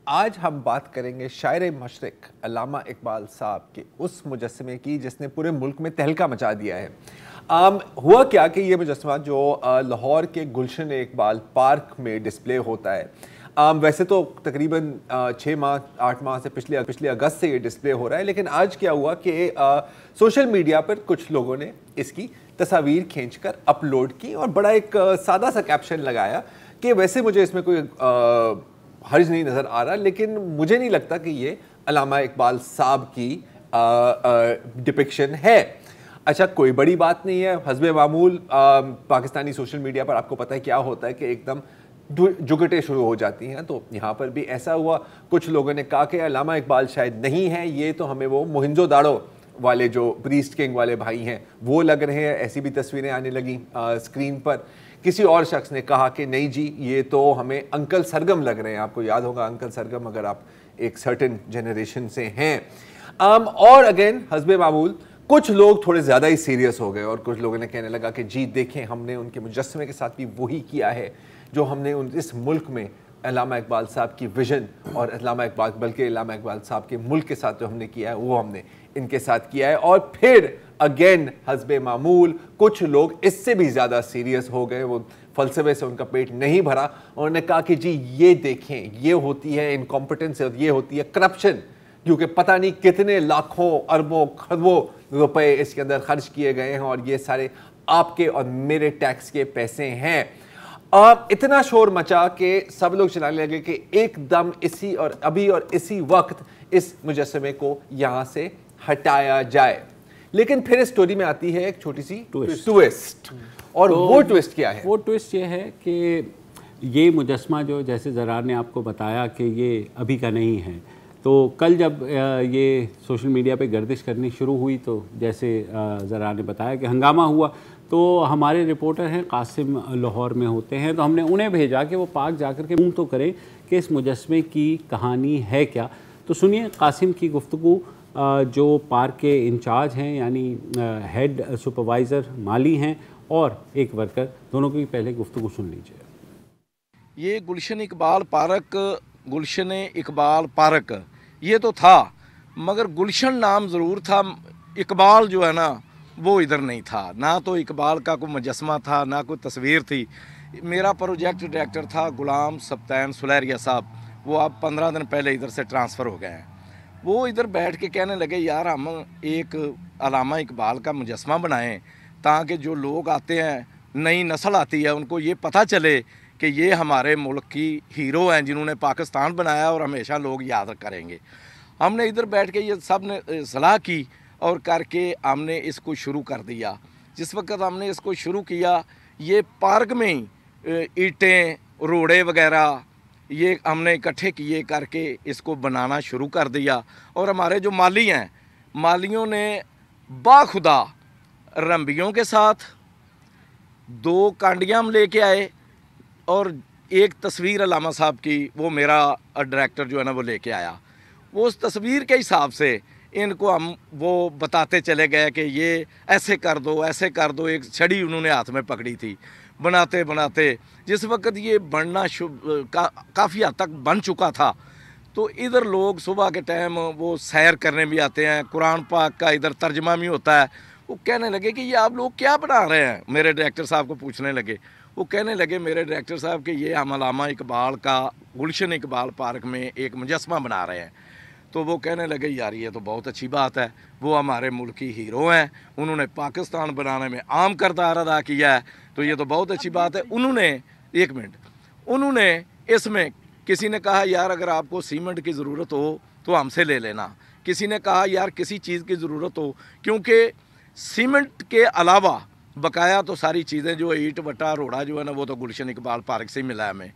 آج ہم بات کریں گے شاعر مشرق علامہ اقبال صاحب کے اس مجسمے کی جس نے پورے ملک میں تہلکہ مچا دیا ہے۔ ہوا کیا کہ یہ مجسمہ جو لاہور کے گلشن اقبال پارک میں ڈسپلے ہوتا ہے، ویسے تو تقریباً 6 ماہ 8 ماہ سے پچھلے اگست سے یہ ڈسپلے ہو رہا ہے، لیکن آج کیا ہوا کہ سوشل میڈیا پر کچھ لوگوں نے اس کی تصاویر کھینچ کر اپلوڈ کی اور بڑا ایک سادہ سا کیپشن لگایا کہ ویسے مجھے اس میں کوئی حرج نہیں نظر آ رہا، لیکن مجھے نہیں لگتا کہ یہ علامہ اقبال صاحب کی ڈپکشن ہے۔ اچھا، کوئی بڑی بات نہیں ہے، حسب معمول پاکستانی سوشل میڈیا پر آپ کو پتہ ہے کیا ہوتا ہے کہ ایک دم جگٹیں شروع ہو جاتی ہیں، تو یہاں پر بھی ایسا ہوا۔ کچھ لوگوں نے کہا کہ علامہ اقبال شاید نہیں ہے، یہ تو ہمیں وہ موہنجو داڑو والے جو پریسٹ کنگ والے بھائی ہیں وہ لگ رہے ہیں، ایسی بھی تصویریں آنے لگیں اسکرین پر۔ کسی اور شخص نے کہا کہ نہیں جی، یہ تو ہمیں انکل سرگم لگ رہے ہیں۔ آپ کو یاد ہوگا انکل سرگم، اگر آپ ایک سرٹن جنریشن سے ہیں۔ اور اگین حسب معمول کچھ لوگ تھوڑے زیادہ ہی سیریس ہو گئے اور کچھ لوگوں نے کہنے لگا کہ جی دیکھیں، ہم نے ان کے مجسمے کے ساتھ بھی وہی کیا ہے جو ہم نے اس ملک میں علامہ اقبال صاحب کی ویژن اور بلکہ علامہ اقبال صاحب کے ملک کے ساتھ جو ہم نے کیا ہے وہ ہم نے ان کے ساتھ کیا ہے۔ اور پھر اگین حسب معمول کچھ لوگ اس سے بھی زیادہ سیریس ہو گئے، وہ فلسفے سے ان کا پیٹ نہیں بھرا، انہوں نے کہا کہ جی یہ دیکھیں، یہ ہوتی ہے انکمپٹنس، یہ ہوتی ہے کرپشن، کیونکہ پتہ نہیں کتنے لاکھوں اربوں کھربوں روپے اس کے اندر خرچ کیے گئے ہیں اور یہ سارے آپ کے اور میرے ٹیکس کے پیسے ہیں۔ اتنا شور مچا کہ سب لوگ چلانے لگے کہ ایک دم اسی وقت اس مجسمے کو یہاں سے ہٹایا جائے۔ لیکن پھر اس سٹوری میں آتی ہے ایک چھوٹی سی ٹویسٹ، اور وہ ٹویسٹ کیا ہے؟ وہ ٹویسٹ یہ ہے کہ یہ مجسمہ جو جیسے زرار نے آپ کو بتایا کہ یہ ابھی کا نہیں ہے، تو کل جب یہ سوشل میڈیا پہ گردش کرنی شروع ہوئی تو جیسے زرار نے بتایا کہ ہنگامہ ہوا، تو ہمارے رپورٹر ہیں قاسم لاہور میں ہوتے ہیں، تو ہم نے انہیں بھیجا کہ وہ پاک جا کر کے تو کریں کہ اس مجسمے کی کہانی ہے کیا۔ تو سنیے قاسم کی گفتگو، جو پارک کے انچارج ہیں، یعنی ہیڈ سپروائزر مالی ہیں اور ایک ورکر، دونوں کی پہلے گفتگو سن لیجیے۔ یہ گلشن اقبال پارک یہ تو تھا، مگر گلشن نام ضرور تھا، اقبال جو ہے نا وہ ادھر نہیں تھا، نہ تو اقبال کا کوئی مجسمہ تھا، نہ کوئی تصویر تھی۔ میرا پروجیکٹ ڈائریکٹر تھا غلام سبطین سلیریہ صاحب، وہ اب 15 دن پہلے ادھر سے ٹرانسفر ہو گئے ہیں۔ وہ ادھر بیٹھ کے کہنے لگے یار ہم ایک علامہ اقبال کا مجسمہ بنائیں تاکہ جو لوگ آتے ہیں، نئی نسل آتی ہے، ان کو یہ پتہ چلے کہ یہ ہمارے ملک کی ہیرو ہیں جنہوں نے پاکستان بنایا اور ہمیشہ لوگ یاد کریں گے۔ ہم نے ادھر بیٹھ کے یہ سب نے صلاح کی اور کر کے ہم نے اس کو شروع کر دیا۔ جس وقت ہم نے اس کو شروع کیا، یہ پارک میں ہی اینٹیں، روڑے وغیرہ یہ ہم نے اکٹھے کیے کر کے اس کو بنانا شروع کر دیا۔ اور ہمارے جو مالی ہیں، مالیوں نے باخدا رمبیوں کے ساتھ 2 کانڈیاں ہم لے کے آئے اور ایک تصویر علامہ صاحب کی، وہ میرا ڈائریکٹر جو ہے نا وہ لے کے آیا۔ وہ اس تصویر کے حساب سے ان کو ہم وہ بتاتے چلے گئے کہ یہ ایسے کر دو، ایسے کر دو۔ ایک چھڑی انہوں نے ہاتھ میں پکڑی تھی، بناتے بناتے جس وقت یہ بننا کافی حد تک بن چکا تھا، تو ادھر لوگ صبح کے ٹائم وہ سیر کرنے بھی آتے ہیں، قرآن پاک کا ادھر ترجمہ بھی ہوتا ہے۔ وہ کہنے لگے کہ یہ آپ لوگ کیا بنا رہے ہیں؟ میرے ڈائریکٹر صاحب کو پوچھنے لگے، وہ کہنے لگے میرے ڈائریکٹر صاحب کہ یہ ہم علامہ اقبال کا گلشن اقبال پارک میں ایک مجسمہ بنا رہے ہیں۔ تو وہ کہنے لگے یار یہ تو بہت اچھی بات ہے، وہ ہمارے ملک کی ہیرو ہیں، انہوں نے پاکستان بنانے میں اہم کردار ادا کیا ہے، تو یہ تو بہت اچھی بات ہے۔ انہوں نے اس میں کسی نے کہا یار اگر آپ کو سیمنٹ کی ضرورت ہو تو ہم سے لے لینا، کسی نے کہا یار کسی چیز کی ضرورت ہو، کیونکہ سیمنٹ کے علاوہ بقایا تو ساری چیزیں جو اینٹ وٹا روڑا جو ہے نا وہ تو گلشن اقبال پارک سے ہی ملا ہے ہمیں۔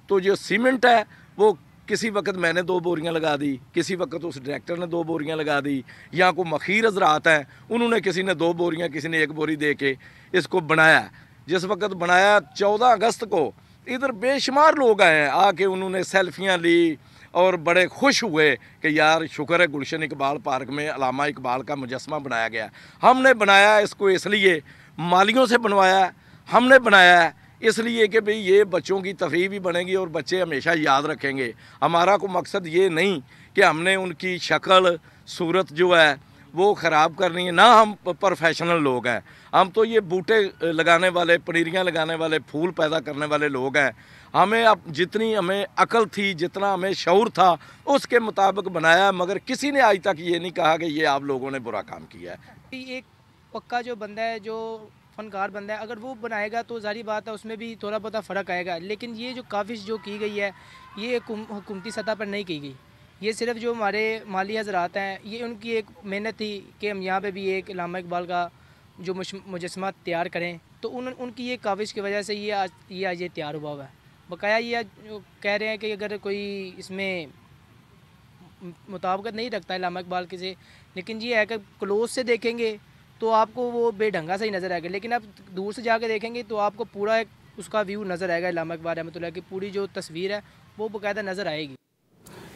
تو جو سیمنٹ ہے وہ کسی وقت میں نے 2 بوریاں لگا دی، کسی وقت اس ڈائریکٹر نے 2 بوریاں لگا دی، یا کوئی مخیر حضرات ہیں انہوں نے کسی نے 2 بوریاں، کسی نے 1 بوری دے کے اس کو بنایا۔ جس وقت بنایا 14 اگست کو ادھر بے شمار لوگ آئے ہیں، آ کے انہوں نے سیلفیاں لی اور بڑے خوش ہوئے کہ یار شکر ہے گلشن اقبال پارک میں علامہ اقبال کا مجسمہ بنایا گیا۔ ہم نے بنایا اس کو اس لیے مالیوں سے بنوایا ہے، ہم نے بنایا ہے اس لیے کہ بھئی یہ بچوں کی تفریح بھی بنے گی اور بچے ہمیشہ یاد رکھیں گے. ہمارا کوئی مقصد یہ نہیں کہ ہم نے ان کی شکل صورت جو ہے وہ خراب کرنی ہے، نہ ہم پروفیشنل لوگ ہیں. ہم تو یہ بوٹے لگانے والے، پنیریاں لگانے والے، پھول پیدا کرنے والے لوگ ہیں. ہمیں اب جتنی ہمیں عقل تھی، جتنا ہمیں شعور تھا، اس کے مطابق بنایا، مگر کسی نے آج تک یہ نہیں کہا کہ یہ آپ لوگوں نے برا کام کیا ہے. ایک پکا جو بندہ ہے، جو فنکار بندہ ہے، اگر وہ بنائے گا تو ظاہری بات ہے اس میں بھی تھوڑا بہت فرق آئے گا. لیکن یہ جو کاوش جو کی گئی ہے یہ حکومتی سطح پر نہیں کی گئی. یہ صرف جو ہمارے مالی حضرات ہیں، یہ ان کی ایک محنت تھی کہ ہم یہاں پہ بھی ایک علامہ اقبال کا جو مجسمہ تیار کریں. تو ان کی یہ کاوش کی وجہ سے یہ آج یہ تیار ہوا ہوا ہے. بقایا یہ کہہ رہے ہیں کہ اگر کوئی اس میں مطابقت نہیں رکھتا ہے علامہ اقبال کے سے، لیکن یہ ہے کہ کلوز سے دیکھیں گے تو آپ کو وہ بے ڈھنگا سے ہی نظر آئے گا، لیکن آپ دور سے جا کے دیکھیں گے تو آپ کو پورا ایک اس کا ویو نظر آئے گا. علامہ اقبال رحمۃ اللہ کی پوری جو تصویر ہے وہ باقاعدہ نظر آئے گی.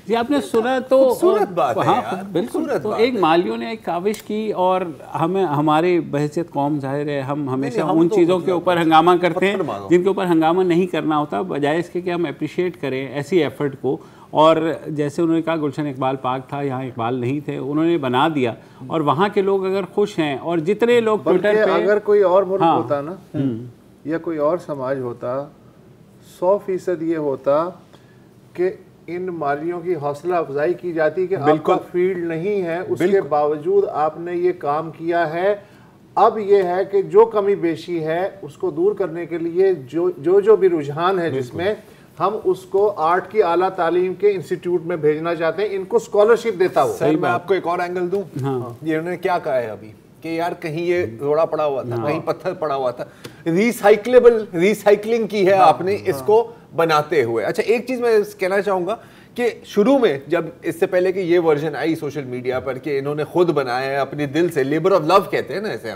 جی آپ نے سنا تو خوبصورت بات ہے ہاں یار، بالکل. تو ایک مالیوں نے ایک کاوش کی اور ہمیں ہماری بحیثیت قوم ظاہر ہے ہم ہمیشہ ان چیزوں کے اوپر ہنگامہ کرتے ہیں جن کے اوپر ہنگامہ نہیں کرنا ہوتا، بجائے اس کے کہ ہم اپریشیٹ کریں ایسی ایفرٹ کو. اور جیسے انہوں نے کہا گلشن اقبال پارک تھا، یہاں اقبال نہیں تھے، انہوں نے بنا دیا اور وہاں کے لوگ اگر خوش ہیں اور جتنے لوگ ٹویٹر پہ اگر کوئی اور ملک ہوتا نا یا کوئی اور سماج ہوتا 100% یہ ہوتا کہ ان مالیوں کی حوصلہ افزائی کی جاتی کہ آپ کا فیلڈ نہیں ہے، اس کے باوجود آپ نے یہ کام کیا ہے. اب یہ ہے کہ جو کمی بیشی ہے اس کو دور کرنے کے لیے جو بھی رجحان ہے جس میں ہم اس کو آرٹ کی اعلیٰ تعلیم کے انسٹیٹیوٹ میں بھیجنا چاہتے ہیں، ان کو اسکالرشپ دیتا ہو. سر میں آپ کو ایک اور اینگل دوں، یہ انہوں نے کیا کہا ہے ابھی کہ یار کہیں یہ روڑا پڑا ہوا تھا، کہیں پتھر پڑا ہوا تھا، ریسائکلنگ کی ہے آپ نے اس کو بناتے ہوئے. اچھا ایک چیز میں کہنا چاہوں گا کہ شروع میں جب اس سے پہلے کہ یہ ورژن آئی سوشل میڈیا پر کہ انہوں نے خود بنایا ہے اپنے دل سے، لیبر آف لو کہتے ہیں نا اسے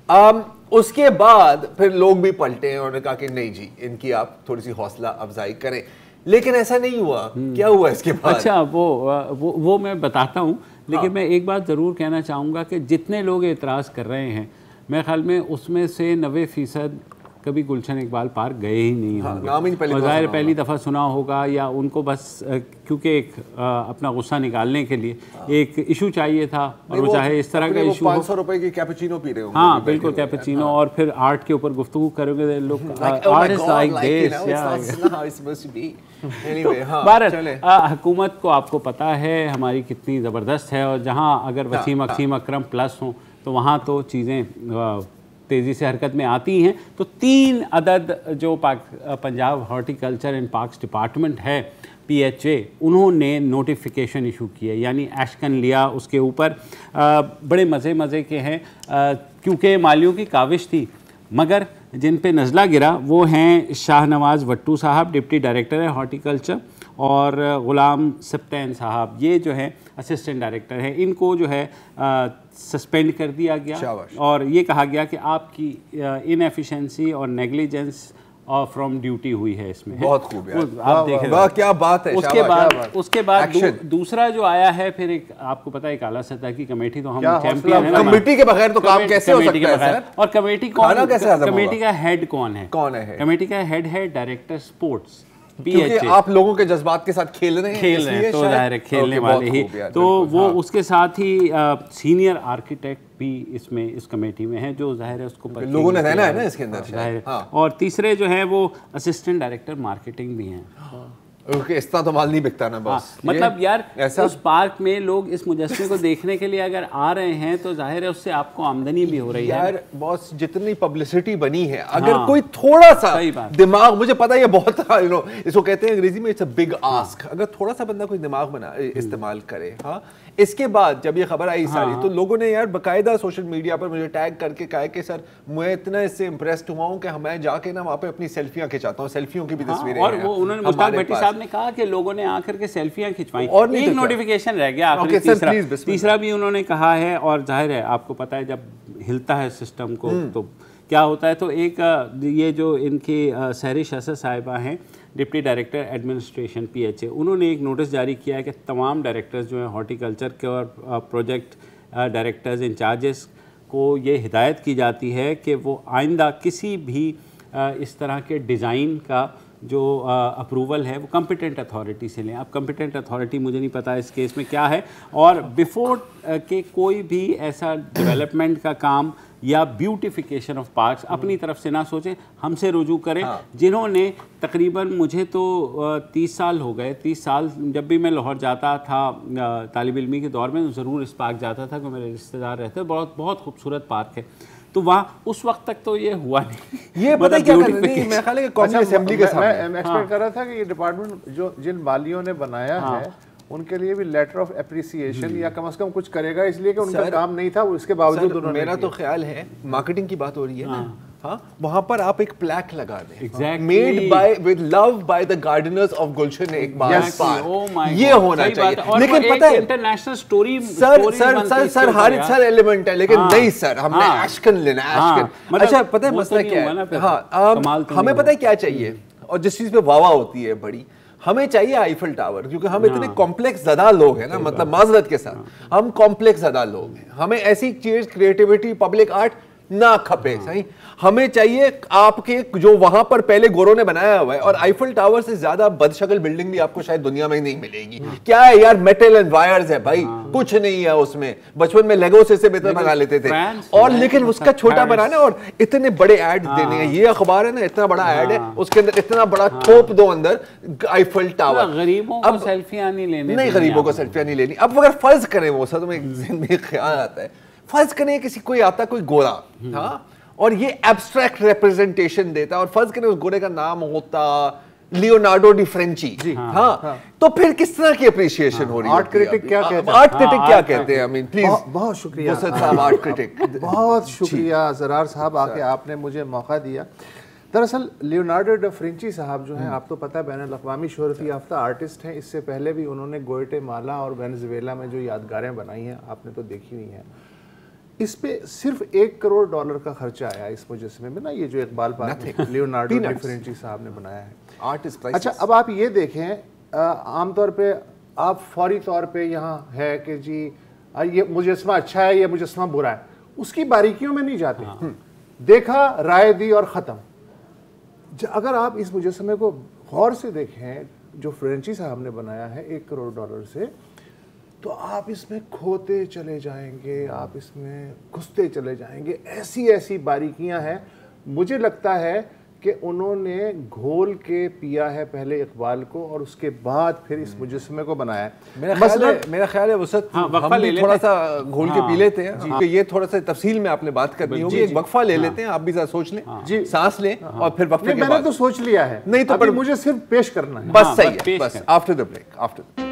ہم، اس کے بعد پھر لوگ بھی پلٹے ہیں اور انہوں نے کہا کہ نہیں جی ان کی آپ تھوڑی سی حوصلہ افزائی کریں. لیکن ایسا نہیں ہوا. کیا ہوا اس کے بعد؟ اچھا وہ میں بتاتا ہوں، لیکن میں ایک بات ضرور کہنا چاہوں گا کہ جتنے لوگ اعتراض کر رہے ہیں میرے خیال میں اس میں سے 90% کبھی گلشن اقبال پارک گئے ہی نہیں ہوں گے. ظاہر پہلی دفعہ سنا ہوگا یا ان کو بس کیونکہ ایک اپنا غصہ نکالنے کے لیے ایک ایشو چاہیے تھا اور وہ چاہے اس طرح کا ایشو ہو. 500 روپے کی کیپچینو پی رہے ہوں. ہاں بالکل کیپچینو، اور پھر آرٹ کے اوپر گفتگو کرو گے لوگ آرٹسٹ لائک دس. بہرحال حکومت کو آپ کو پتہ ہے ہماری کتنی زبردست ہے، اور جہاں اگر وسیم اکرم پلس ہوں تو وہاں تو چیزیں تیزی سے حرکت میں آتی ہیں. تو 3 عدد جو Punjab horticulture and parks department ہے PHA، انہوں نے نوٹیفیکیشن ایشو کیا، یعنی ایکشن لیا اس کے اوپر. بڑے مزے کے ہیں کیونکہ مالیوں کی کاوش تھی، مگر جن پہ نزلہ گرا وہ ہیں شاہ نواز وٹو صاحب ڈپٹی ڈائریکٹر ہے ہارٹیکلچر، اور غلام سبتین صاحب یہ جو ہیں اسسٹنٹ ڈائریکٹر ہیں. ان کو جو ہے سسپینڈ کر دیا گیا اور یہ کہا گیا کہ آپ کی ان ایفیشنسی اور نیگلیجنس اور فرام ڈیوٹی ہوئی ہے اس میں. بہت خوب یار، آپ دیکھیں کیا بات ہے. اس کے بعد دوسرا جو آیا ہے پھر ایک آپ کو پتہ ہے ایک اعلیٰ سطح کی کمیٹی، تو ہم چیمپئن ہیں. کمیٹی کے بغیر تو کام کیسے ہو سکتا ہے سر؟ اور کمیٹی کا ہیڈ کون ہے؟ کمیٹی کا ہیڈ ہے ڈائریکٹر اسپورٹس. کیونکہ آپ لوگوں کے جذبات کے ساتھ کھیل رہے ہیں تو ظاہر ہے کھیلنے والے ہی. تو وہ اس کے ساتھ ہی سینئر آرکیٹیکٹ بھی اس کمیٹی میں ہیں، جو ظاہر ہے اس کو لوگوں نے رہنا ہے نا اس کے اندر. اور تیسرے جو ہیں وہ اسسٹنٹ ڈائریکٹر مارکیٹنگ بھی ہیں. اس طرح تو مال نہیں بکتا نا بس. مطلب یار اس پارک میں لوگ اس مجسمے کو دیکھنے کے لیے اگر آ رہے ہیں تو ظاہر ہے اس سے آپ کو آمدنی بھی ہو رہی ہے. یار باس جتنی پبلسٹی بنی ہے، اگر کوئی تھوڑا سا دماغ، مجھے پتا یہ بہت اس کو کہتے ہیں انگریزی میں اٹس اے بگ آسک، اگر تھوڑا سا بندہ کوئی دماغ استعمال کرے. ہاں اس کے بعد جب یہ خبر آئی ساری تو لوگوں نے یار باقاعدہ سوشل میڈیا پر مجھے ٹیگ کر کے کہا کہ سر میں اتنا اس سے امپریسڈ ہوا ہوں کہ میں جا کے نا وہاں پہ اپنی سیلفیاں کھچاتا ہوں، سیلفیوں کی بھی تصویریں. اور وہ انہوں نے مشتاق بھٹی صاحب نے کہا کہ لوگوں نے آ کر کے سیلفیاں کھنچوائیں. اور ایک نوٹیفیکیشن رہ گیا آخری، تیسرا بھی انہوں نے کہا ہے. اور ظاہر ہے آپ کو پتہ ہے جب ہلتا ہے سسٹم کو تو کیا ہوتا ہے. تو ایک یہ جو ان کی سہرش اسد صاحبہ ہیں ڈپٹی ڈائریکٹر ایڈمنسٹریشن PHA، انہوں نے ایک نوٹس جاری کیا ہے کہ تمام ڈائریکٹرز جو ہیں ہارٹیکلچر کے اور پروجیکٹ ڈائریکٹرز انچارجز کو یہ ہدایت کی جاتی ہے کہ وہ آئندہ کسی بھی اس طرح کے ڈیزائن کا جو اپروول ہے وہ کمپیٹنٹ اتھارٹی سے لیں. اب کمپیٹنٹ اتھارٹی مجھے نہیں پتا اس کیس میں کیا ہے, اور بیفور کہ کوئی بھی ایسا ڈیولپمنٹ کا کام یا بیوٹیفیکیشن آف پارکس اپنی طرف سے نہ سوچیں, ہم سے رجوع کریں جنہوں نے تقریباً مجھے تو 30 سال ہو گئے. 30 سال جب بھی میں لاہور جاتا تھا طالب علمی کے دور میں ضرور اس پارک جاتا تھا, کہ میرے رشتہ دار رہتے. بہت بہت خوبصورت پارک ہے. تو وہاں اس وقت تک تو یہ ہوا نہیں. یہ پتہ کیا کر رہے ہیں, میں خیال ہے کہ قومی اسمبلی کے سامنے میں ایکسپیکٹ کر رہا تھا کہ یہ ڈپارٹمنٹ جو جن والیوں نے بنایا ہے ان کے لیے بھی لیٹر آف اپریسیشن یا کم از کم کچھ کرے گا, اس لیے کہ ان کا کام نہیں تھا, اس کے باوجود انہوں نے. میرا تو خیال ہے مارکیٹنگ کی بات ہو رہی ہے نا, ہاں وہاں پر آپ ایک پلیک لگا دیں, made by with love by the gardeners of Gulshan Iqbal park, یہ ہونا چاہیے. لیکن پتہ ہے international story sir Haris sir element ہے, لیکن نہیں سر, ہم نے ایشکن لینا ہے, ایشکن. اچھا پتہ ہے مسئلہ کیا ہے, ہاں ہمیں پتہ ہے کیا چاہیے, اور جس چیز پہ واہ ہوتی ہے بڑی, ہمیں چاہیے آئیفل ٹاور, کیونکہ ہم اتنے کمپلیکس زدہ لوگ ہیں نا, مطلب معذرت کے ساتھ ہم کمپلیکس زدہ لوگ ہیں. ہمیں ایسی چیز کریٹیوٹی پبلک آرٹ نہ کھپے, صحیح. ہمیں چاہیے آپ کے جو وہاں پر پہلے گوروں نے بنایا ہوا ہے, اور آئیفل ٹاور سے زیادہ بد شکل بلڈنگ بھی آپ کو شاید دنیا میں نہیں ملے گی. کیا ہے یار, میٹل اینڈ وائرز ہے بھائی, کچھ نہیں ہے اس میں. بچپن میں لیگو سے بہتر بنا لیتے تھے, اور لیکن اس کا چھوٹا بنانا اور اتنے بڑے ایڈ دینے ہیں. یہ اخبار ہے نا, اتنا بڑا ایڈ ہے, اس کے اندر اتنا بڑا تھوپ دو اندر آئیفل ٹاور. غریبوں کو سیلفیاں نہیں لینی, نہیں غریبوں کو سیلفیاں نہیں لینی. اب اگر فرض کریں, وہ سر تمہیں ذہن میں خیال آتا ہے, فرض کریں کسی کوئی آتا کوئی گورا, ہاں, اور یہ ایبسٹریکٹ ریپرزنٹیشن دیتا, اور فرض کریں اس گورے کا نام ہوتا لیونارڈو ڈی فرینچی, ہاں, تو پھر کس طرح کی اپریشیشن ہو رہی ہے؟ آرٹ کرٹک کیا کہتے ہیں, آرٹ کرٹک کیا کہتے ہیں؟ پلیز بہت شکریہ صاحب, آرٹ کرٹک بہت شکریہ زرار صاحب, آ کے آپ نے مجھے موقع دیا. دراصل لیونارڈو ڈا فرینچی صاحب جو ہیں, آپ تو پتہ ہے بین الاقوامی شہرت یافتہ آرٹسٹ ہیں. اس سے پہلے بھی انہوں نے گوئٹے مالا اور وینزویلا میں جو یادگاریں بنائی ہیں آپ نے تو دیکھی ہوئی ہیں. اس پہ صرف $1 کروڑ کا خرچہ آیا اس مجسمے میں نا, یہ جو اقبال پارک لیونارڈو ڈا فرینچی صاحب نے بنایا ہے. اچھا اب آپ یہ دیکھیں, عام طور پہ آپ فوری طور پہ یہاں ہے کہ جی یہ مجسمہ اچھا ہے, یہ مجسمہ برا ہے, اس کی باریکیوں میں نہیں جاتے. دیکھا, رائے دی اور ختم. اگر آپ اس مجسمے کو غور سے دیکھیں جو فرینچی صاحب نے بنایا ہے $1 کروڑ سے, تو آپ اس میں کھوتے چلے جائیں گے, آپ اس میں گھستے چلے جائیں گے. ایسی ایسی باریکیاں ہیں. مجھے لگتا ہے کہ انہوں نے گھول کے پیا ہے پہلے اقبال کو, اور اس کے بعد پھر اس مجسمے کو بنایا ہے. میرا خیال ہے وسط ہم بھی تھوڑا سا گھول کے پی لیتے ہیں, کہ یہ تھوڑا سا تفصیل میں آپ نے بات کرنی ہوگی. ایک وقفہ لے لیتے ہیں, آپ بھی ذرا سوچ لیں, سانس لیں, اور پھر وقفے کے بعد. میں نے تو سوچ لیا ہے, نہیں تو مجھے صرف پیش کرنا ہے. بس صحیح ہے, بس آفٹر دا بریک.